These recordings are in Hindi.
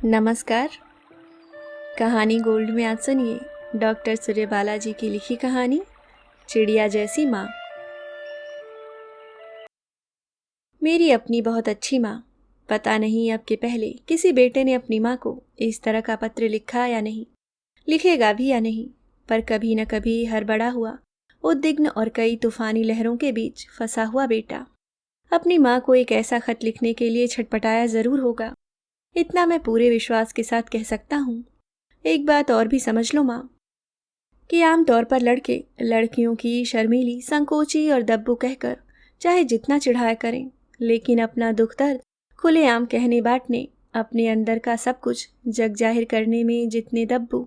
नमस्कार। कहानी गोल्ड में आज सुनिए डॉक्टर सूर्यबाला जी की लिखी कहानी चिड़िया जैसी माँ। मेरी अपनी बहुत अच्छी माँ। पता नहीं अब के पहले किसी बेटे ने अपनी माँ को इस तरह का पत्र लिखा या नहीं, लिखेगा भी या नहीं, पर कभी न कभी हर बड़ा हुआ उद्विग्न और कई तूफानी लहरों के बीच फंसा हुआ बेटा अपनी माँ को एक ऐसा खत लिखने के लिए छटपटाया जरूर होगा। इतना मैं पूरे विश्वास के साथ कह सकता हूँ। एक बात और भी समझ लो माँ, कि आमतौर पर लड़के लड़कियों की शर्मीली, संकोची और दब्बू कहकर चाहे जितना चिढ़ाया करें, लेकिन अपना दुख दर्द खुलेआम कहने बांटने, अपने अंदर का सब कुछ जग जाहिर करने में जितने दब्बू,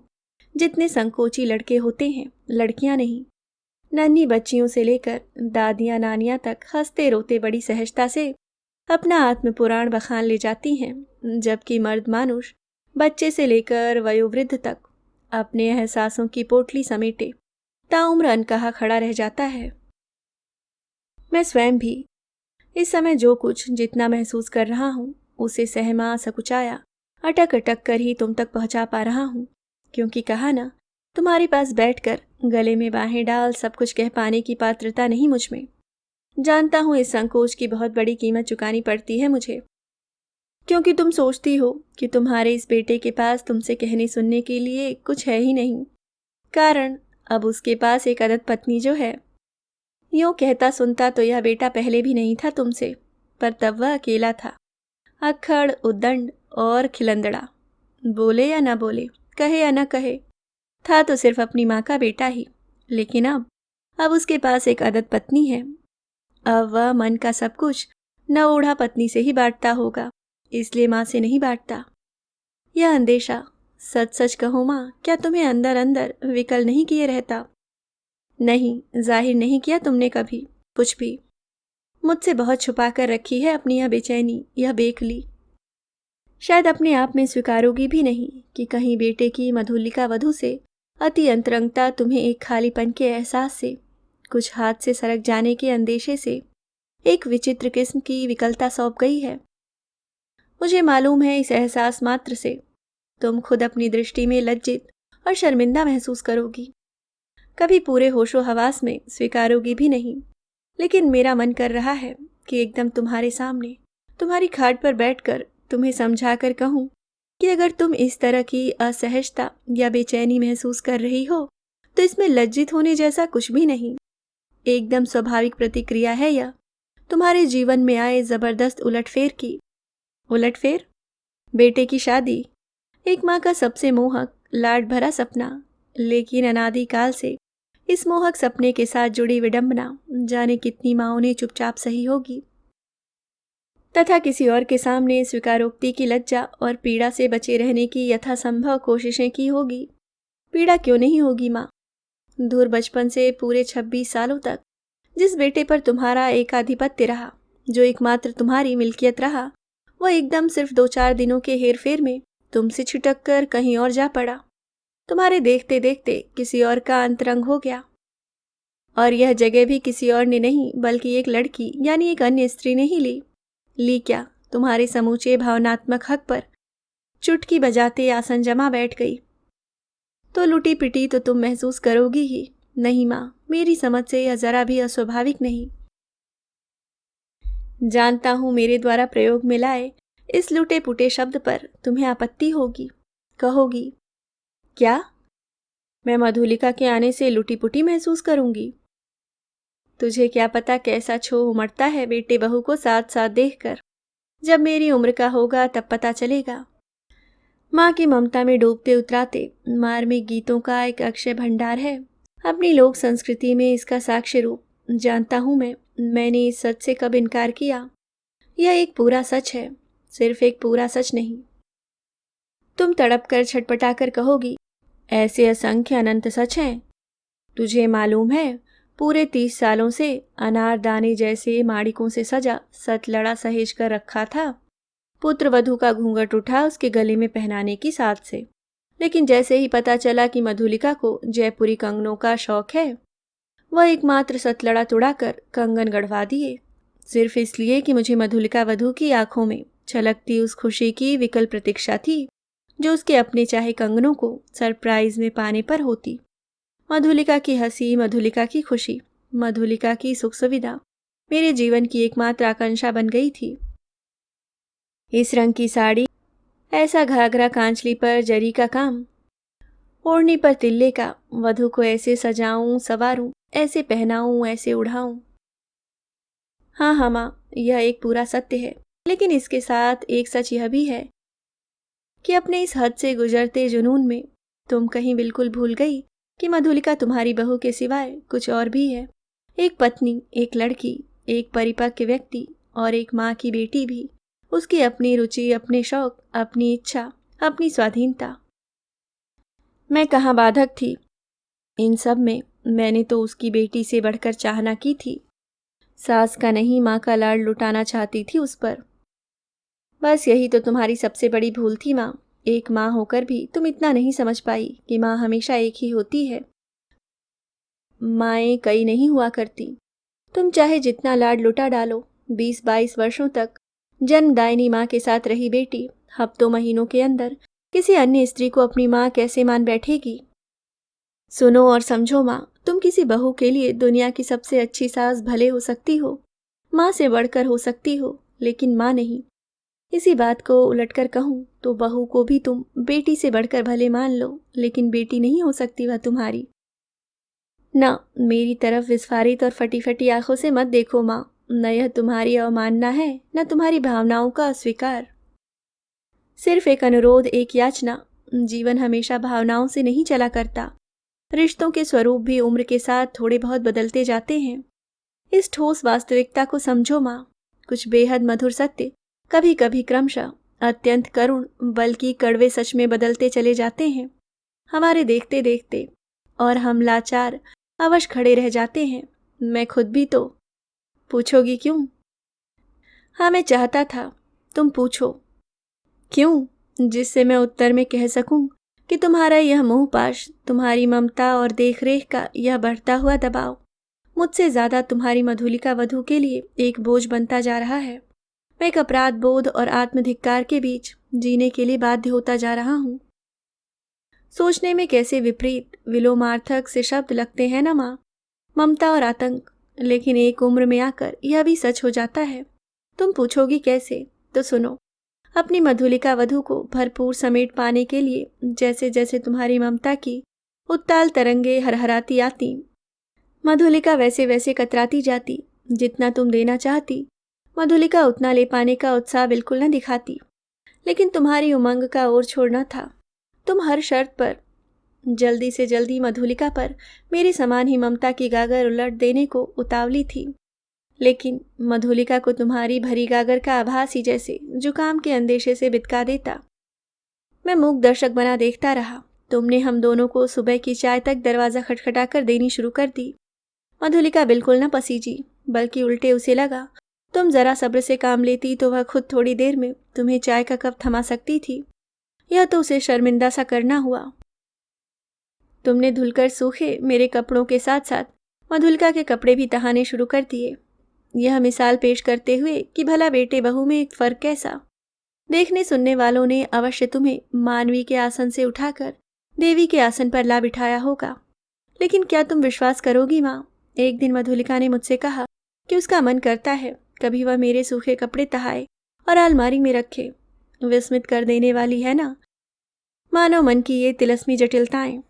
जितने संकोची लड़के होते हैं, लड़कियां नहीं। नन्ही बच्चियों से लेकर दादियां नानियां तक हंसते रोते बड़ी सहजता से अपना आत्म पुराण बखान ले जाती हैं, जबकि मर्द मानुष बच्चे से लेकर वयोवृद्ध तक अपने एहसासों की पोटली समेटे ताउम्र अनकहा खड़ा रह जाता है। मैं स्वयं भी इस समय जो कुछ जितना महसूस कर रहा हूँ उसे सहमा सकुचाया अटक अटक कर ही तुम तक पहुँचा पा रहा हूँ, क्योंकि कहा ना, तुम्हारे पास बैठकर गले में बाहें डाल सब कुछ कह पाने की पात्रता नहीं मुझ में। जानता हूँ इस संकोच की बहुत बड़ी कीमत चुकानी पड़ती है मुझे, क्योंकि तुम सोचती हो कि तुम्हारे इस बेटे के पास तुमसे कहने सुनने के लिए कुछ है ही नहीं। कारण अब उसके पास एक अदद पत्नी जो है। यूँ कहता सुनता तो यह बेटा पहले भी नहीं था तुमसे, पर तब वह अकेला था, अक्खड़ उद्दंड और खिलंदड़ा। बोले या न बोले, कहे या न कहे, था तो सिर्फ अपनी माँ का बेटा ही। लेकिन अब उसके पास एक अदद पत्नी है। अब वह मन का सब कुछ न ओढ़ा पत्नी से ही बांटता होगा, इसलिए माँ से नहीं बांटता। यह अंदेशा, सच सच कहो माँ, क्या तुम्हें अंदर अंदर विकल नहीं किए रहता? नहीं, जाहिर नहीं किया तुमने कभी कुछ भी। मुझसे बहुत छुपा कर रखी है अपनी यह बेचैनी, यह बेकली। शायद अपने आप में स्वीकारोगी भी नहीं कि कहीं बेटे की मधुलिका वधू से अति अंतरंगता तुम्हें एक खालीपन के एहसास से, कुछ हाथ से सरक जाने के अंदेशे से एक विचित्र किस्म की विकलता सौंप गई है। मुझे मालूम है इस एहसास मात्र से तुम खुद अपनी दृष्टि में लज्जित और शर्मिंदा महसूस करोगी, कभी पूरे होशो हवास में स्वीकारोगी भी नहीं। लेकिन मेरा मन कर रहा है कि एकदम तुम्हारे सामने, तुम्हारी खाट पर बैठकर तुम्हें समझाकर कहूँ कि अगर तुम इस तरह की असहजता या बेचैनी महसूस कर रही हो तो इसमें लज्जित होने जैसा कुछ भी नहीं। एकदम स्वाभाविक प्रतिक्रिया है यह तुम्हारे जीवन में आए जबरदस्त उलटफेर की। उलटफेर? बेटे की शादी, एक माँ का सबसे मोहक लाड भरा सपना, लेकिन अनादिकाल से इस मोहक सपने के साथ जुड़ी विडंबना जाने कितनी माँओं ने चुपचाप सही होगी, तथा किसी और के सामने स्वीकारोक्ति की लज्जा और पीड़ा से बचे रहने की यथासंभव कोशिशें की होगी। पीड़ा क्यों नहीं होगी माँ? दूर बचपन से पूरे 26 सालों तक जिस बेटे पर तुम्हारा एकाधिपत्य रहा, जो एकमात्र तुम्हारी मिल्कियत रहा, वह एकदम सिर्फ 2-4 दिनों के हेरफेर में तुमसे छिटक कर कहीं और जा पड़ा। तुम्हारे देखते देखते किसी और का अंतरंग हो गया, और यह जगह भी किसी और ने नहीं बल्कि एक लड़की यानी एक अन्य स्त्री ने ही ली क्या? तुम्हारे समूचे भावनात्मक हक पर चुटकी बजाते आसन जमा बैठ गई। तो लुटी पिटी तो तुम महसूस करोगी ही। नहीं माँ, मेरी समझ से यह जरा भी अस्वाभाविक नहीं। जानता हूँ मेरे द्वारा प्रयोग में लाए इस लुटे पुटे शब्द पर तुम्हें आपत्ति होगी। कहोगी, क्या मैं मधुलिका के आने से लुटी पुटी महसूस करूंगी? तुझे क्या पता कैसा छोह उमड़ता है बेटे बहू को साथ साथ देखकर। जब मेरी उम्र का होगा तब पता चलेगा। माँ की ममता में डूबते उतराते मार्मिक गीतों का एक अक्षय भंडार है अपनी लोक संस्कृति में, इसका साक्ष्य रूप। जानता हूँ मैंने इस सच से कब इनकार किया। यह एक पूरा सच है, सिर्फ एक पूरा सच नहीं। तुम तड़प कर छटपटा कर कहोगी, ऐसे असंख्य अनंत सच हैं। तुझे मालूम है, पूरे 30 सालों से अनारदाने जैसे माड़िकों से सजा सतलड़ा सहेज कर रखा था। पुत्र वधू का घूंघट उठा उसके गले में पहनाने की साथ से, लेकिन जैसे ही पता चला कि मधुलिका को जयपुरी कंगनों का शौक है, वह एकमात्र सतलड़ा तुड़ाकर कंगन गढ़वा दिए, सिर्फ इसलिए कि मुझे मधुलिका वधू की आंखों में छलकती उस खुशी की विकल प्रतीक्षा थी जो उसके अपने चाहे कंगनों को सरप्राइज में पाने पर होती। मधुलिका की हंसी, मधुलिका की खुशी, मधुलिका की सुख सुविधा मेरे जीवन की एकमात्र आकांक्षा बन गई थी। इस रंग की साड़ी, ऐसा घाघरा कांचली पर जरी का काम, ओढ़नी पर तिल्ले का, वधू को ऐसे सजाऊं सवारूं, ऐसे पहनाऊं, ऐसे उड़ाऊं। हाँ हाँ माँ, यह एक पूरा सत्य है, लेकिन इसके साथ एक सच यह भी है कि अपने इस हद से गुजरते जुनून में तुम कहीं बिल्कुल भूल गई कि मधुलिका तुम्हारी बहू के सिवाय कुछ और भी है। एक पत्नी, एक लड़की, एक परिपक्व व्यक्ति और एक माँ की बेटी भी। उसकी अपनी रुचि, अपने शौक, अपनी इच्छा, अपनी स्वाधीनता। मैं कहाँ बाधक थी इन सब में। मैंने तो उसकी बेटी से बढ़कर चाहना की थी। सास का नहीं, माँ का लाड़ लुटाना चाहती थी उस पर। बस यही तो तुम्हारी सबसे बड़ी भूल थी माँ। एक माँ होकर भी तुम इतना नहीं समझ पाई कि माँ हमेशा एक ही होती है। माएँ कई नहीं हुआ करती। तुम चाहे जितना लाड लुटा डालो, 20-22 वर्षों तक जन्मदायिनी माँ के साथ रही बेटी हफ्तों महीनों के अंदर किसी अन्य स्त्री को अपनी माँ कैसे मान बैठेगी। सुनो और समझो माँ, तुम किसी बहू के लिए दुनिया की सबसे अच्छी सास भले हो सकती हो, माँ से बढ़कर हो सकती हो, लेकिन माँ नहीं। इसी बात को उलटकर कहूँ तो बहू को भी तुम बेटी से बढ़कर भले मान लो, लेकिन बेटी नहीं हो सकती वह तुम्हारी। ना, मेरी तरफ विस्फारित और फटी फटी आंखों से मत देखो माँ। न यह तुम्हारी अवमानना है, न तुम्हारी भावनाओं का अस्वीकार। सिर्फ एक अनुरोध, एक याचना। जीवन हमेशा भावनाओं से नहीं चला करता। रिश्तों के स्वरूप भी उम्र के साथ थोड़े बहुत बदलते जाते हैं। इस ठोस वास्तविकता को समझो माँ। कुछ बेहद मधुर सत्य कभी कभी क्रमशः अत्यंत करुण बल्कि कड़वे सच में बदलते चले जाते हैं हमारे देखते देखते, और हम लाचार अवश्य खड़े रह जाते हैं। मैं खुद भी तो। पूछोगी क्यों? हाँ, मैं चाहता था तुम पूछो क्यों, जिससे मैं उत्तर में कह सकूं कि तुम्हारा यह मोहपाश, तुम्हारी ममता और देखरेख का यह बढ़ता हुआ दबाव मुझसे ज्यादा तुम्हारी मधुलिका वधू के लिए एक बोझ बनता जा रहा है। मैं एक अपराध बोध और आत्मधिक्कार के बीच जीने के लिए बाध्य होता जा रहा हूँ। सोचने में कैसे विपरीत विलोमार्थक से शब्द लगते हैं ना माँ, ममता और आतंक, लेकिन एक उम्र में आकर यह भी सच हो जाता है। तुम पूछोगी कैसे, तो सुनो। अपनी मधुलिका वधू को भरपूर समेट पाने के लिए जैसे जैसे तुम्हारी ममता की उत्ताल तरंगे हरहराती आती, मधुलिका वैसे वैसे कतराती जाती। जितना तुम देना चाहती, मधुलिका उतना ले पाने का उत्साह बिल्कुल न दिखाती। लेकिन तुम्हारी उमंग का ओर छोड़ना था। तुम हर शर्त पर जल्दी से जल्दी मधुलिका पर मेरे समान ही ममता की गागर उलट देने को उतावली थी। लेकिन मधुलिका को तुम्हारी भरी गागर का आभास ही जैसे जुकाम के अंदेशे से बितका देता। मैं मूक दर्शक बना देखता रहा। तुमने हम दोनों को सुबह की चाय तक दरवाज़ा खटखटाकर देनी शुरू कर दी। मधुलिका बिल्कुल न पसीजी, बल्कि उल्टे उसे लगा तुम जरा सब्र से काम लेती तो वह खुद थोड़ी देर में तुम्हें चाय का कप थमा सकती थी। यह तो उसे शर्मिंदा सा करना हुआ। तुमने धुलकर सूखे मेरे कपड़ों के साथ साथ मधुलिका के कपड़े भी तहाने शुरू कर दिए, यह मिसाल पेश करते हुए कि भला बेटे बहू में एक फर्क कैसा। देखने सुनने वालों ने अवश्य तुम्हें मानवी के आसन से उठाकर देवी के आसन पर ला बिठाया होगा। लेकिन क्या तुम विश्वास करोगी माँ, एक दिन मधुलिका ने मुझसे कहा कि उसका मन करता है कभी वह मेरे सूखे कपड़े तहाए और अलमारी में रखे। विस्मित कर देने वाली है ना मानव मन की ये तिलस्मी जटिलताएं।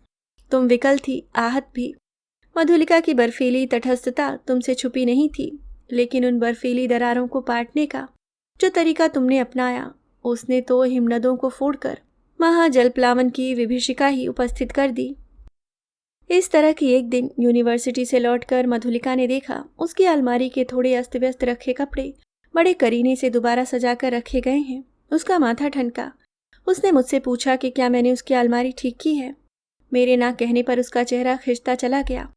तुम विकल थी, आहत भी। मधुलिका की बर्फीली तटस्थता तुमसे छुपी नहीं थी, लेकिन उन बर्फीली दरारों को पाटने का जो तरीका तुमने अपनाया, उसने तो हिमनदों को फोड़कर महाजलप्लावन की विभीषिका ही उपस्थित कर दी। इस तरह की एक दिन यूनिवर्सिटी से लौटकर मधुलिका ने देखा उसकी अलमारी के थोड़े अस्त व्यस्त रखे कपड़े बड़े करीने से दोबारा सजाकर रखे गए हैं। उसका माथा ठनका। उसने मुझसे पूछा कि क्या मैंने उसकी अलमारी ठीक की है। मेरे ना कहने पर उसका चेहरा खिंचता चला गया।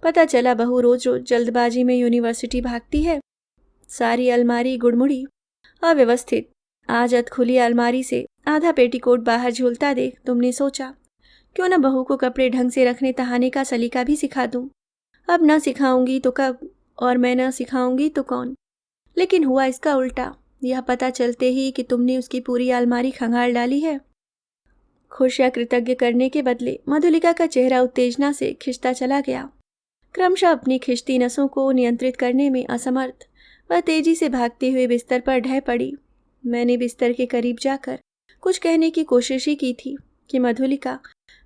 पता चला बहू रोज रोज जल्दबाजी में यूनिवर्सिटी भागती है। सारी अलमारी गुड़मुड़ी, अव्यवस्थित। आज अध खुली अलमारी से आधा पेटीकोट बाहर झूलता देख तुमने सोचा क्यों न बहू को कपड़े ढंग से रखने तहाने का सलीका भी सिखा दूं। अब न सिखाऊंगी तो कब, और मैं न सिखाऊंगी तो कौन। लेकिन हुआ इसका उल्टा। यह पता चलते ही कि तुमने उसकी पूरी अलमारी खंगाल डाली है। खुश या कृतज्ञ करने के बदले मधुलिका का चेहरा उत्तेजना से खिंचता चला गया। क्रमशः अपनी खिंचती नसों को नियंत्रित करने में असमर्थ वह तेजी से भागते हुए बिस्तर पर ढह पड़ी। मैंने बिस्तर के करीब जाकर कुछ कहने की कोशिश ही की थी कि मधुलिका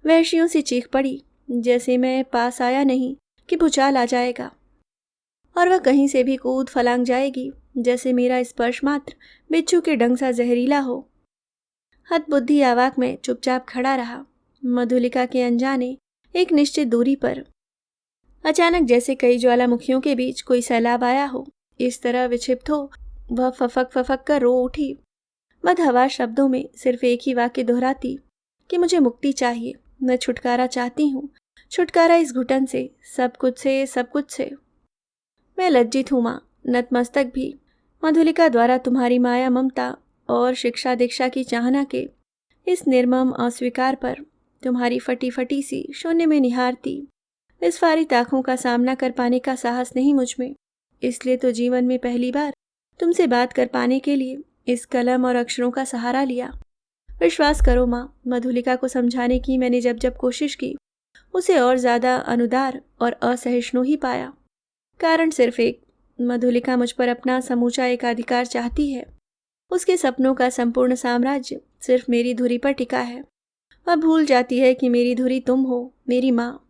वहशियों से चीख पड़ी, जैसे मैं पास आया नहीं कि भूचाल आ जाएगा और वह कहीं से भी कूद फलांग जाएगी, जैसे मेरा स्पर्श मात्र बिच्छू के डंग सा जहरीला हो। हतबुद्धि आवाक में चुपचाप खड़ा रहा, मधुलिका के अनजाने एक निश्चित दूरी पर। अचानक जैसे कई ज्वालामुखियों के बीच कोई सैलाब आया हो, इस तरह विक्षिप्त हो वह फफक फफक कर रो उठी। बदहवास शब्दों में सिर्फ एक ही वाक्य दोहराती कि मुझे मुक्ति चाहिए, मैं छुटकारा चाहती हूँ, छुटकारा इस घुटन से, सब कुछ से, सब कुछ से। मैं लज्जित हूँ माँ, नतमस्तक भी। मधुलिका द्वारा तुम्हारी माया ममता और शिक्षा दीक्षा की चाहना के इस निर्मम अस्वीकार पर तुम्हारी फटी फटी सी शून्य में निहारती विस्फारित आंखों का सामना कर पाने का साहस नहीं मुझ में। इसलिए तो जीवन में पहली बार तुमसे बात कर पाने के लिए इस कलम और अक्षरों का सहारा लिया। विश्वास करो माँ, मधुलिका को समझाने की मैंने जब जब कोशिश की उसे और ज़्यादा अनुदार और असहिष्णु ही पाया। कारण सिर्फ एक, मधुलिका मुझ पर अपना समूचा एकाधिकार चाहती है। उसके सपनों का संपूर्ण साम्राज्य सिर्फ मेरी धुरी पर टिका है। वह भूल जाती है कि मेरी धुरी तुम हो, मेरी माँ।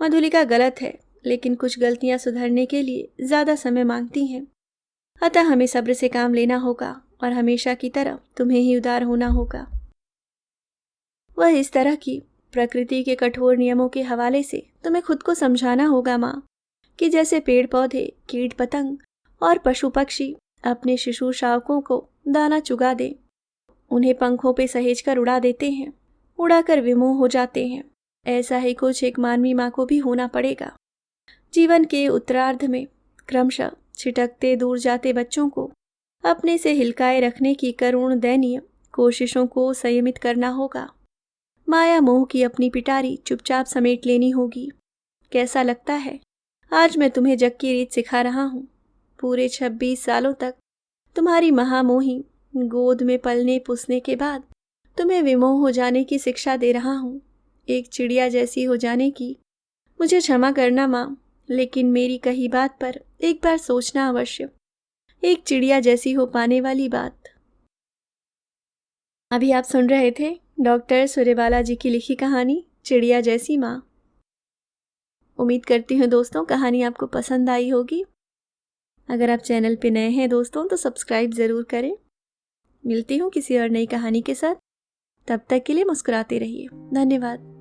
मधुलिका गलत है, लेकिन कुछ गलतियाँ सुधरने के लिए ज़्यादा समय मांगती हैं। अतः हमें सब्र से काम लेना होगा और हमेशा की तरह तुम्हें ही उदार होना होगा। वह इस तरह की प्रकृति के कठोर नियमों के हवाले से तुम्हें खुद को समझाना होगा माँ, कि जैसे पेड़ पौधे, कीट पतंग और पशु पक्षी अपने शिशु शावकों को दाना चुगा दे, उन्हें पंखों पे सहेज कर उड़ा देते हैं, उड़ाकर विमोह हो जाते हैं, ऐसा ही कुछ एक मानवी माँ को भी होना पड़ेगा। जीवन के उत्तरार्ध में क्रमशः छिटकते दूर जाते बच्चों को अपने से हिलकाए रखने की करुण दयनीय कोशिशों को संयमित करना होगा। माया मोह की अपनी पिटारी चुपचाप समेट लेनी होगी। कैसा लगता है आज मैं तुम्हें जग की रीत सिखा रहा हूँ। पूरे 26 सालों तक तुम्हारी महामोही गोद में पलने पुसने के बाद तुम्हें विमोह हो जाने की शिक्षा दे रहा हूँ, एक चिड़िया जैसी हो जाने की। मुझे क्षमा करना माँ, लेकिन मेरी कही बात पर एक बार सोचना अवश्य, एक चिड़िया जैसी हो पाने वाली बात। अभी आप सुन रहे थे डॉक्टर सूर्यबाला जी की लिखी कहानी चिड़िया जैसी माँ। उम्मीद करती हूँ दोस्तों कहानी आपको पसंद आई होगी। अगर आप चैनल पे नए हैं दोस्तों तो सब्सक्राइब ज़रूर करें। मिलती हूँ किसी और नई कहानी के साथ, तब तक के लिए मुस्कुराते रहिए। धन्यवाद।